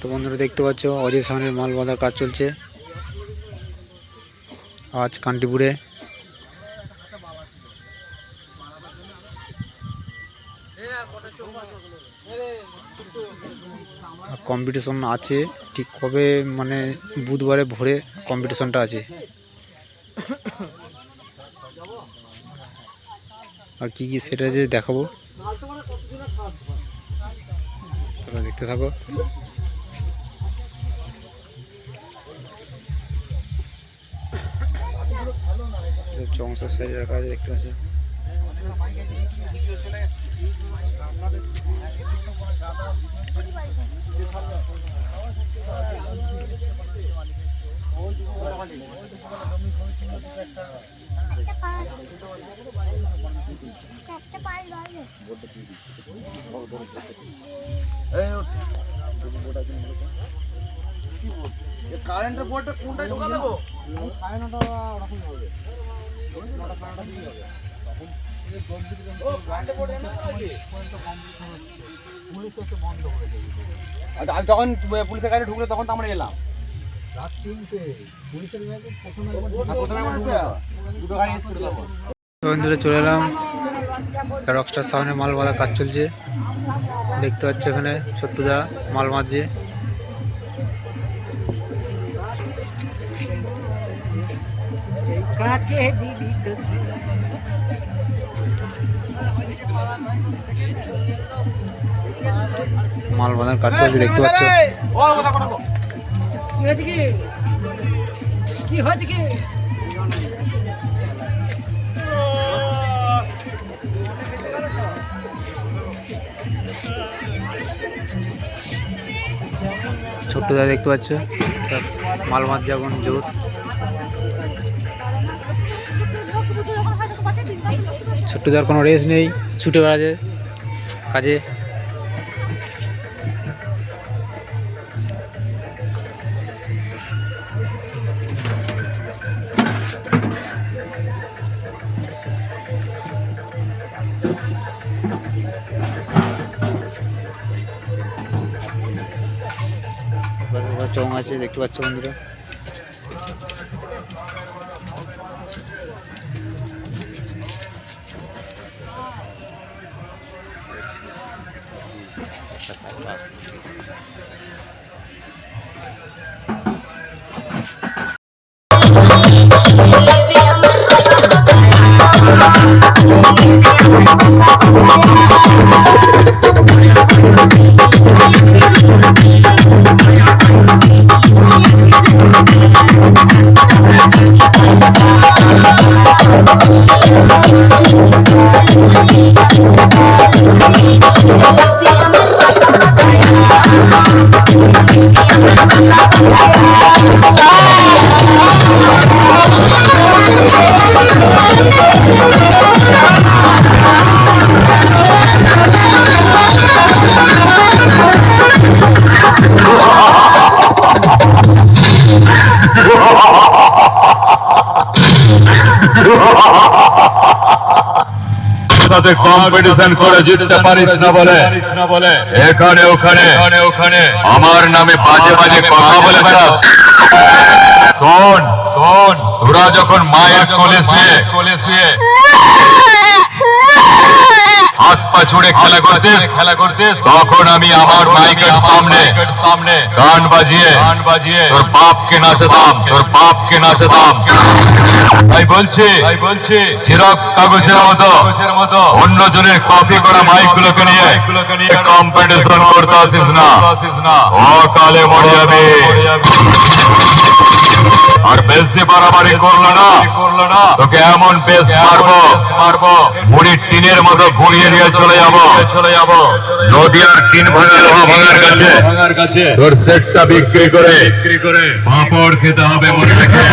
তো বন্ধুরা দেখতে পাচ্ছ অজয় সামনের মাল বাঁধার কাজ চলছে আজ কান্টিপুরে। কম্পিটিশন আছে, ঠিক কবে মানে বুধবারে ভোরে কম্পিটিশনটা আছে। আর কি কি সেটা যে দেখাবো, দেখতে থাকো। চংসা সাইডের কাজ দেখতে পাচ্ছি। কারেন্টের বোর্ডটা কোনটা ঢোকা দেবো? কারেন্টটা ওরকম হবে। আমি তখন পুলিশের গাড়ি ঢুকলে তখন তো আমরা এলাম রাত 3টে। পুলিশের গাড়ি দুটো গাড়ি এসে বন্ধুরা চলে এলাম, রকস্টার সামনে মাল বাঁধার কাজ চলছে। দেখতে পাচ্ছ এখানে ছোট্টুদা মাল বাঁধছে। মাল বাঁধার কাজ চলছে দেখতে পাচ্ছ। ছোট্টদা দেখতে পাচ্ছ মাল বাঁধছে এখন জোর। ছোট্টদার কোনো রেস নেই, ছুটে বেড়াচ্ছে কাজে। চং আছে দেখতে পাচ্ছ বন্ধুরা। সাথে কম্পিটিশন করে জিততে পারিস না বলে এখানে ওখানে আমার নামে বাজে বাজে কথা বলে বেড়াস। শোন তোরা যখন মায়ের কোলে শুয়ে হাত পা ছুড়ে খেলা করতিস তখন আমি আমার মাইকের সামনে গান বাজিয়ে তোর বাপকে নাচাতাম। তাই বলছি জেরক্স কাগজের মতো অন্যজনের কপি করা মাইকগুলোকে নিয়ে কম্পিটিশন করতে আসিস না, অকালে মরে যাবে। আর বেশি বাড়াবাড়ি করলো না তোকে এমন বেশ মারবো মুড়ির টিনের মতো ঘুরিয়ে নিয়ে চলে যাবো নদীয়ার টিন ভাঙার কাছে তোর সেটটা বিক্রি করে পাঁপড় খেতে হবে মনে রেখে।